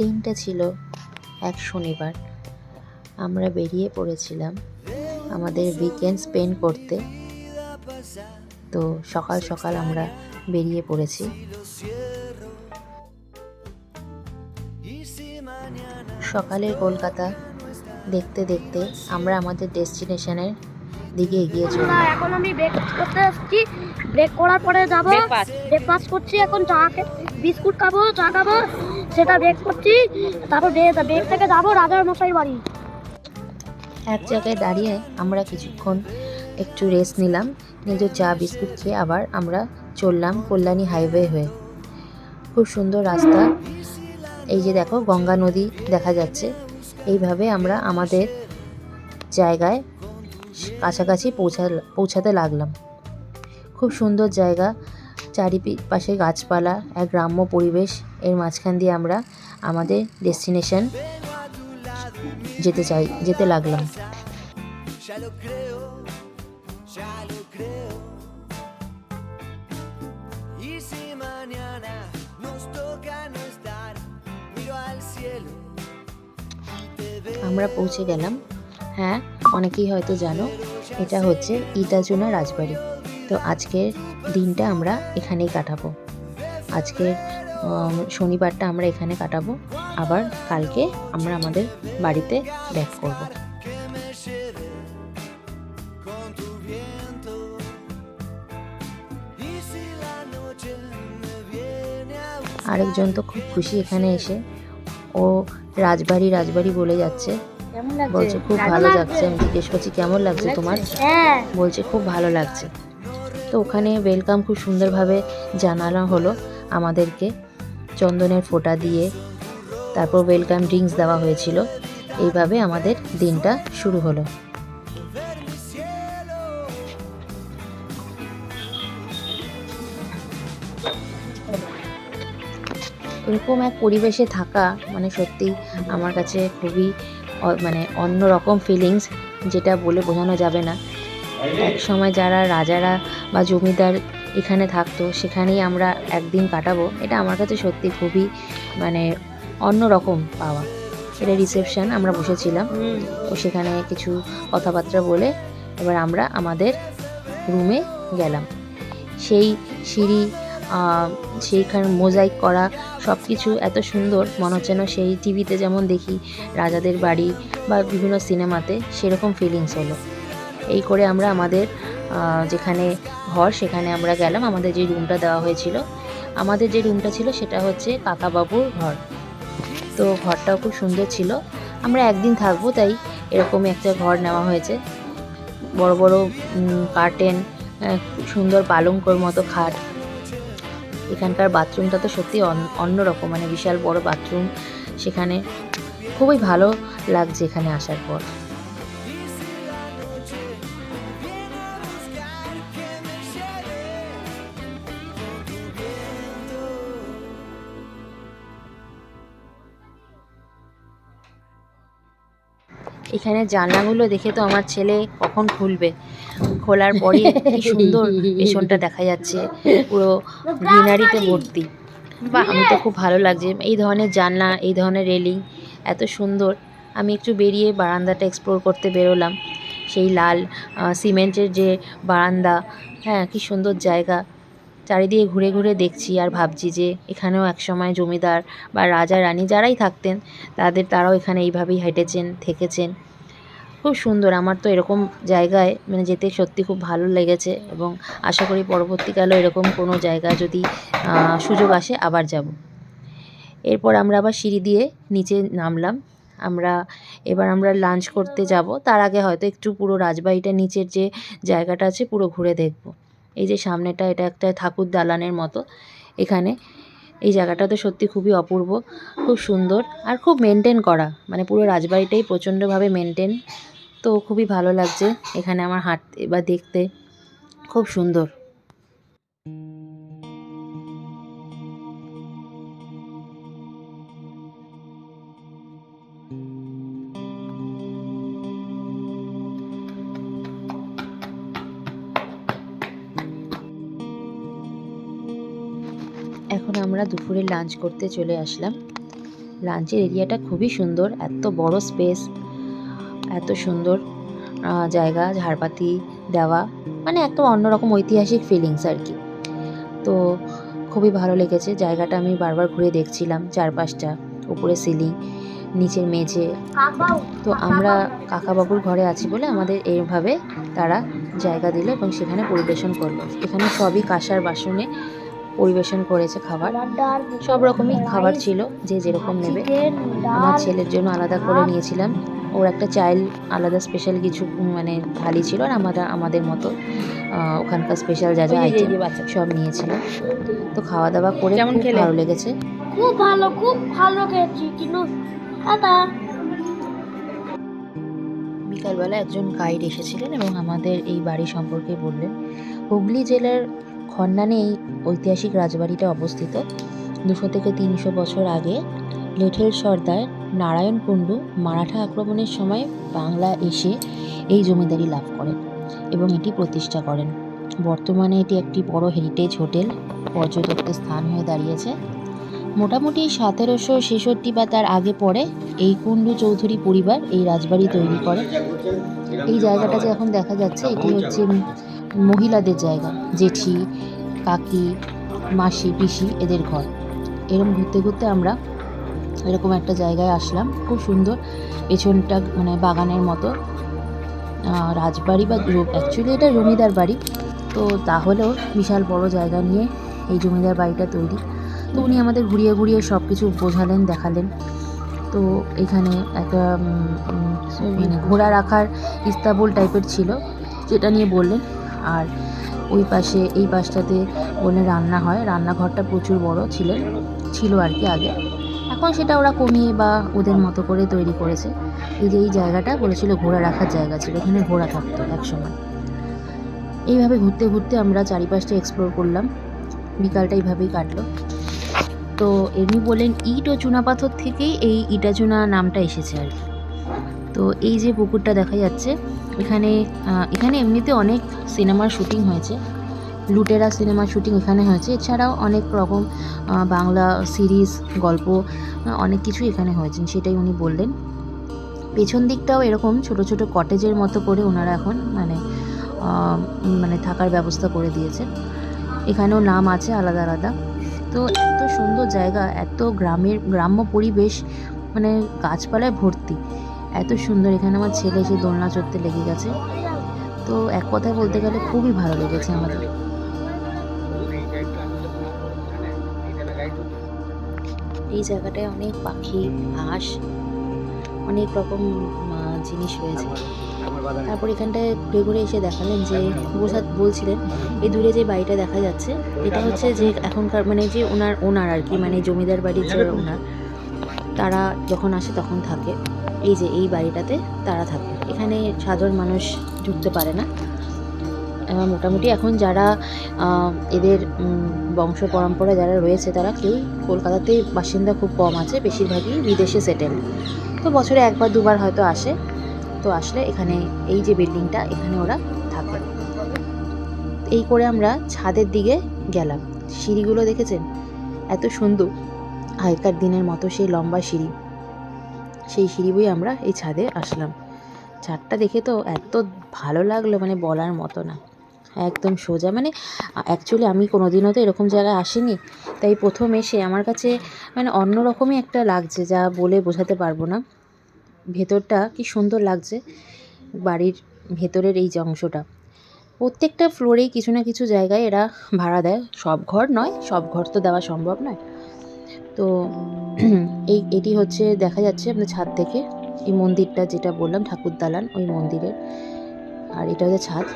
দিনটা ছিল এক শনিবার। আমরা বেরিয়ে পড়েছিলাম আমাদের উইকেন্ড স্পেন্ড করতে। তো সকাল সকাল আমরা বেরিয়ে পড়েছি। সকালের কলকাতা দেখতে দেখতে আমরা আমাদের ডেস্টিনেশনের দিকে এগিয়ে চললাম। এখন আমি ব্রেক করতে আসছি। ব্রেক করার পরে যাবো, ব্রেকফাস্ট করছি। এখন বিস্কুট খাবো, চা খাবো, সেটা ব্রেক করছি। তারপর ব্রেক থেকে যাবো রাজার মশাই বাড়ি। এক জায়গায় দাঁড়িয়ে আমরা কিছুক্ষণ একটু রেস্ট নিলাম, নিজের চা বিস্কুট খেয়ে আবার আমরা চললাম কল্যাণী হাইওয়ে হয়ে। খুব সুন্দর রাস্তা। এই যে দেখো গঙ্গা নদী দেখা যাচ্ছে। এইভাবে আমরা আমাদের জায়গায় কাছাকাছি পৌঁছাতে লাগলাম। খুব সুন্দর জায়গা, চারিপাশে গাছপালা, এক গ্রাম্য পরিবেশ। এর মাঝখান দিয়ে আমরা আমাদের ডেস্টিনেশন যেতে লাগলাম। আমরা পৌঁছে গেলাম। হ্যাঁ, অনেকেই হয়তো জানো এটা হচ্ছে ইটাচুনা রাজবাড়ি। তো আজকের দিনটা আমরা এখানেই কাটাবো। আজকের শনিবারটা আমরা এখানে কাটাবো। আবার কালকে আমরা আমাদের বাড়িতে ব্যাক করব। আরেকজন তো খুব খুশি এখানে এসে, ও রাজবাড়ি বলে যাচ্ছে, বলছে খুব ভালো লাগছে। আমি জিজ্ঞেস করছি কেমন লাগছে তোমার, বলছে খুব ভালো লাগছে। তো ওখানে ওয়েলকাম খুব সুন্দরভাবে জানানো হলো আমাদেরকে, চন্দনের ফোঁটা দিয়ে। তারপর ওয়েলকাম ড্রিঙ্কস দেওয়া হয়েছিল। এইভাবে আমাদের দিনটা শুরু হলো। এরকম এক পরিবেশে থাকা মানে সত্যি আমার কাছে খুবই মানে অন্যরকম ফিলিংস, যেটা বলে বোঝানো যাবে না। এক সময় যারা রাজারা বা জমিদার এখানে থাকতো, সেখানেই আমরা একদিন কাটাবো, এটা আমার কাছে সত্যি খুবই মানে অন্যরকম পাওয়া। এটা রিসেপশন, আমরা বসেছিলাম। ও সেখানে কিছু কথাবার্তা বলে এবার আমরা আমাদের রুমে গেলাম। সেই সিঁড়ি, সেইখানে মোজাইক করা সব কিছু এত সুন্দর, মনে হচ্ছে না সেই টিভিতে যেমন দেখি রাজাদের বাড়ি বা বিভিন্ন সিনেমাতে, সেরকম ফিলিংস হলো। এই করে আমরা আমাদের যেখানে ঘর সেখানে আমরা গেলাম। আমাদের যে রুমটা দেওয়া হয়েছিল, আমাদের যে রুমটা ছিল সেটা হচ্ছে কাকাবাবুর ঘর। তো ঘরটাও খুব সুন্দর ছিল। আমরা একদিন থাকবো, তাই এরকমই একটা ঘর নেওয়া হয়েছে। বড় বড় কার্টেন, সুন্দর পালঙ্কর মতো খাট। এখানকার বাথরুমটা তো সত্যি অন্যরকম, মানে বিশাল বড় বাথরুম। সেখানে খুবই ভালো লাগছে এখানে আসার পর। এখানে জানলাগুলো দেখে তো আমার ছেলে কখন খুলবে, খোলার পরই কি সুন্দর পেছনটা দেখা যাচ্ছে, পুরো গ্রিনারিতে ভর্তি। আমি তো খুব ভালো লাগছে এই ধরনের জানলা, এই ধরনের রেলিং এত সুন্দর। আমি একটু বেরিয়ে বারান্দাটা এক্সপ্লোর করতে বেরোলাম। সেই লাল সিমেন্টের যে বারান্দা, হ্যাঁ কি সুন্দর জায়গা। চারিদিকে ঘুরে ঘুরে দেখছি আর ভাবছি যে এখানেও একসময় জমিদার বা রাজা রানী যারাই থাকতেন, তারাও এখানে এইভাবেই হেঁটেছেন, থেকেছেন। খুব সুন্দর। আমার তো এরকম জায়গায় মানে যেতে সত্যি খুব ভালো লেগেছে, এবং আশা করি পরবর্তীকালেও এরকম কোনো জায়গা যদি সুযোগ আসে আবার যাব। এরপর আমরা আবার সিঁড়ি দিয়ে নিচে নামলাম। এবার আমরা লাঞ্চ করতে যাব। তার আগে হয়তো একটু পুরো রাজবাড়িটা নিচের যে জায়গাটা আছে পুরো ঘুরে দেখব। এই যে সামনেটা, এটা একটা ঠাকুর দালানের মতো। এখানে এই জায়গাটা তো সত্যি খুবই অপূর্ব, খুব সুন্দর আর খুব মেনটেন করা, মানে পুরো রাজবাড়িটাই প্রচণ্ডভাবে মেনটেন। তো খুবই ভালো লাগছে এখানে আমার হাঁটতে বা দেখতে, খুব সুন্দর। এখন আমরা দুপুরে লাঞ্চ করতে চলে আসলাম। লাঞ্চের এরিয়াটা খুবই সুন্দর, এত বড় স্পেস, এত সুন্দর জায়গা, ঝাড়বাতি দেওয়া, মানে একদম অন্যরকম ঐতিহাসিক ফিলিংস আর কি। তো খুবই ভালো লেগেছে জায়গাটা, আমি বারবার ঘুরে দেখছিলাম চারপাশটা, উপরে সিলিং, নিচের মেঝে। তো আমরা কাকাবাবুর ঘরে আছি বলে আমাদের এইভাবে তারা জায়গা দিল এবং সেখানে পরিবেশন করলো। এখানে সবই কাঁসার বাসনে পরিবেশন করেছে খাবার, সব রকমই খাবার ছিল, যে যেরকম নেবে। আমার ছেলের জন্য আলাদা করে নিয়েছিলাম, ওর একটা চাইল্ড আলাদা স্পেশাল কিছু মানে থালি ছিল, আর আমাদের মতো ওখানকার স্পেশাল যা যা আইটেম সব নিয়েছিলাম। তো খাওয়া দাওয়া করে খুব ভালো লেগেছে, খুব ভালো খেয়েছি। কিন্তু বিকালবেলা একজন গাইড এসেছিলেন এবং আমাদের এই বাড়ি সম্পর্কে বললেন। হুগলি জেলার খন্ডানে এই ঐতিহাসিক রাজবাড়িটা অবস্থিত। 200 থেকে 300 বছর আগে লেঠেল সর্দার নারায়ণ কুণ্ডু মারাঠা আক্রমণের সময় বাংলা এসে এই জমিদারি লাভ করেন এবং এটি প্রতিষ্ঠা করেন। বর্তমানে এটি একটি বড় হেরিটেজ হোটেল, পর্যটকদের স্থান হয়ে দাঁড়িয়েছে। মোটামুটি 1766 বা তার আগে পরে এই কুণ্ডু চৌধুরী পরিবার এই রাজবাড়ি তৈরি করে। এই জায়গাটা যে এখন দেখা যাচ্ছে, এটি হচ্ছে মহিলাদের জায়গা, জেঠি, কাকি, মাসি, পিসি এদের ঘর। এরকম ঘুরতে ঘুরতে আমরা এরকম একটা জায়গায় আসলাম, খুব সুন্দর, পেছনটা মানে বাগানের মতো। রাজবাড়ি বা অ্যাকচুয়ালি এটা জমিদার বাড়ি, তো তাহলেও বিশাল বড় জায়গা নিয়ে এই জমিদার বাড়িটা তৈরি। তো উনি আমাদের ঘুরিয়ে ঘুরিয়ে সব কিছু বোঝালেন, দেখালেন। তো এখানে একটা মানে ঘোড়া রাখার ইস্তাবল টাইপের ছিল, যেটা নিয়ে বললেন। আর ওই পাশে, এই পাশটাতে বললেন রান্না হয়, রান্নাঘরটা প্রচুর বড় ছিল আর কি আগে, এখন সেটা ওরা কমিয়ে বা ওদের মতো করে তৈরি করেছে। এই যে এই জায়গাটা বলেছিল ঘোড়া রাখার জায়গা ছিল, এখানে ঘোড়া থাকতো একসময়। এইভাবে ঘুরতে ঘুরতে আমরা চারিপাশটা এক্সপ্লোর করলাম, বিকালটা এইভাবেই কাটলো। তো এমনি বললেন ইট ও চুনাপাথর থেকেই এই ইটাচুনা নামটা এসেছে আর কি। তো এই যে পুকুরটা দেখা যাচ্ছে, এখানে এমনিতে অনেক সিনেমার শুটিং হয়েছে, লুটেরা সিনেমার শুটিং এখানে হয়েছে, এছাড়াও অনেক রকম বাংলা সিরিজ, গল্প, অনেক কিছু এখানে হয়েছে, সেটাই উনি বললেন। পেছন দিকটাও এরকম ছোট ছোট কটেজের মতো করে ওনারা এখন মানে থাকার ব্যবস্থা করে দিয়েছেন। এখানেও নাম আছে আলাদা আলাদা। তো এত সুন্দর জায়গা, এত গ্রাম্য পরিবেশ, মানে গাছপালায় ভর্তি, এত সুন্দর। এখানে আমার ছেলে এসে দোলনা চড়তে লেগে গেছে। তো এক কথায় বলতে গেলে খুবই ভালো লেগেছে আমাদের। এই জায়গাটায় অনেক পাখি, হাঁস, অনেক রকম জিনিস রয়েছে। তারপর এখানটায় ঘুরে ঘুরে এসে দেখালেন যে বলছিলেন এই দূরে যে বাড়িটা দেখা যাচ্ছে, এটা হচ্ছে যে এখনকার মানে যে ওনার আর কি, মানে জমিদার বাড়ির যে ওনার, তারা যখন আসে তখন থাকে এই যে এই বাড়িটাতে তারা থাকে। এখানে সাধারণ মানুষ ঢুকতে পারে না। মোটামুটি এখন যারা এদের বংশ পরম্পরা যারা রয়েছে, তারা কেউই কলকাতাতে বাসিন্দা খুব কম আছে, বেশিরভাগই বিদেশে সেটেল। তো বছরে একবার দুবার হয়তো আসে। তো আসলে এখানে এই যে বিল্ডিংটা, এখানে ওরা থাকে। এই করে আমরা ছাদের দিকে গেলাম। সিঁড়িগুলো দেখেছেন এত সুন্দর, আগেকার দিনের মতো সেই লম্বা সিঁড়ি, সেই সিঁড়ি বই আমরা এই ছাদে আসলাম। ছাদটা দেখে তো এত ভালো লাগলো, মানে বলার মতো না, একদম সোজা। মানে অ্যাকচুয়ালি আমি কোনোদিনও তো এরকম জায়গায় আসিনি, তাই প্রথম এসে আমার কাছে মানে অন্যরকমই একটা লাগছে, যা বলে বোঝাতে পারবো না। ভেতরটা কি সুন্দর লাগছে, বাড়ির ভেতরের এই যে অংশটা। প্রত্যেকটা ফ্লোরেই কিছু না কিছু জায়গায় এরা ভাড়া দেয়, সব ঘর নয়, সব ঘর তো দেওয়া সম্ভব নয়। তো এটি হচ্ছে দেখা যাচ্ছে আপনার ছাদ থেকে এই মন্দিরটা, যেটা বললাম ঠাকুর দালান, ওই মন্দিরের। আর এটা হচ্ছে ছাদ।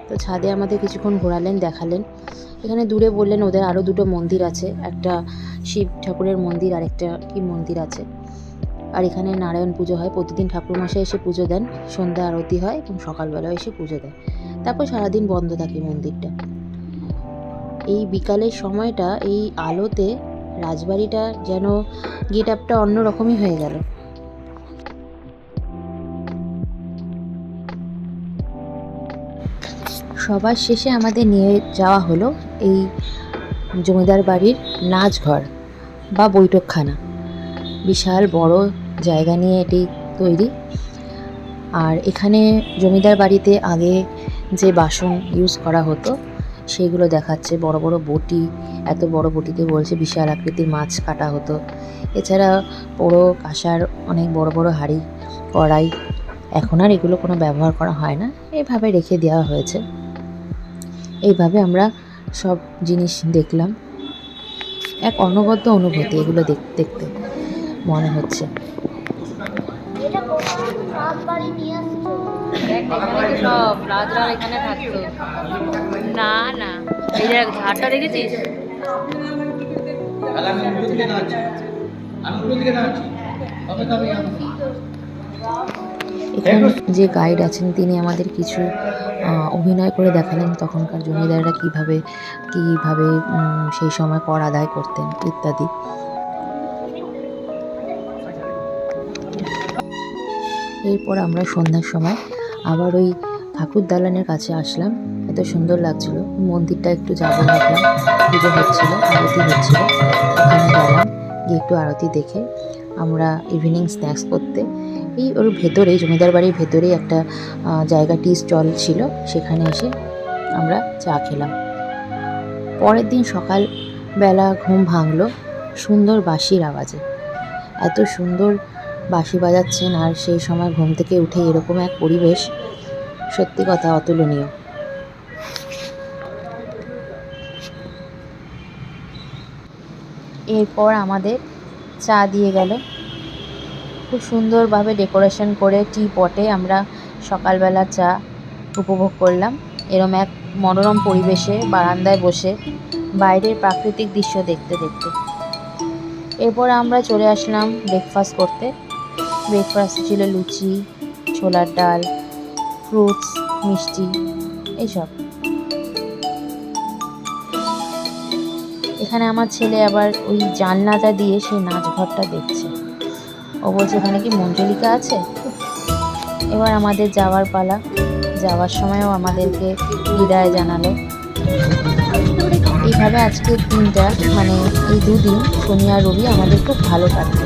তো ছাদে আমাদের কিছুক্ষণ ঘোরালেন, দেখালেন। এখানে দূরে বললেন ওদের আরও দুটো মন্দির আছে, একটা শিব ঠাকুরের মন্দির আর একটা কি মন্দির আছে। আর এখানে নারায়ণ পুজো হয়, প্রতিদিন ঠাকুরমশাই এসে পুজো দেন, সন্ধ্যা আরতি হয় এবং সকালবেলাও এসে পুজো দেয়। তারপর সারাদিন বন্ধ থাকে মন্দিরটা। এই বিকালের সময়টা এই আলোতে রাজবাড়িটা যেন গেট আপটা অন্যরকমই হয়ে গেল। সবার শেষে আমাদের নিয়ে যাওয়া হলো এই জমিদার বাড়ির নাচঘর বা বৈঠকখানা। বিশাল বড় জায়গা নিয়ে এটি তৈরি। আর এখানে জমিদার বাড়িতে আগে যে বাসন ইউজ করা হতো সেগুলো দেখাচ্ছে। বড় বড় বটি, এত বড় বটিতে বলছে বিশাল আকৃতির মাছ কাটা হতো। এছাড়া বড় কাঁসার অনেক বড় বড় হাঁড়ি, কড়াই, এখন আর এগুলো কোনো ব্যবহার করা হয় না, এইভাবে রেখে দেওয়া হয়েছে। এইভাবে আমরা সব জিনিস দেখলাম। এক অনবদ্য অনুভূতি এগুলো দেখতে মনে হচ্ছে। এটা কোথাও রাজবাড়ি নিয়ে আসছে। সব রাজরা এখানে থাকতো না। না এই যে ঘাটটা দেখেছিস? এখানে যে গাইড আছেন তিনি আমাদের কিছু অভিনয় করে দেখালেন তখনকার জমিদাররা কিভাবে সেই সময় কর আদায় করতেন ইত্যাদি। এরপর আমরা সন্ধ্যার সময় আবার ওই ঠাকুর দালানের কাছে আসলাম। এত সুন্দর লাগছিল। মন্দিরটা একটু যাবো ভাবলাম, পুজো হচ্ছিল, আরতি হচ্ছিল, ওখানে গেলাম। গিয়ে একটু আরতি দেখে আমরা ইভিনিং স্ন্যাক্স করতে এই ওর ভেতরেই, জমিদার বাড়ির ভেতরেই একটা জায়গা, টি স্টল ছিল, সেখানে এসে আমরা চা খেলাম। পরের দিন সকালবেলা ঘুম ভাঙলো সুন্দর বাঁশির আওয়াজে। এত সুন্দর বাঁশি বাজাচ্ছেন, আর সেই সময় ঘুম থেকে উঠে এরকম এক পরিবেশ, সত্যি কথা অতুলনীয়। এরপর আমাদের চা দিয়ে গেল। খুব সুন্দরভাবে ডেকোরেশন করে টি পটে আমরা সকালবেলা চা উপভোগ করলাম। এরম এক মনোরম পরিবেশে বারান্দায় বসে বাইরের প্রাকৃতিক দৃশ্য দেখতে দেখতে। এরপর আমরা চলে আসলাম ব্রেকফাস্ট করতে। ব্রেকফাস্ট ছিল লুচি, ছোলার ডাল, ফ্রুটস, মিষ্টি, এইসব। এখানে আমার ছেলে আবার ওই জানলাটা দিয়ে সেই নাচঘরটা দেখছে। ও বলছে এখানে কি মঞ্জলিকা আছে। এবার আমাদের যাওয়ার পালা। যাওয়ার সময়ও আমাদেরকে বিদায় জানালো। এইভাবে আজকের দিনটা, মানে এই দুদিন শনি আর রবি আমাদের খুব ভালো কাটবে।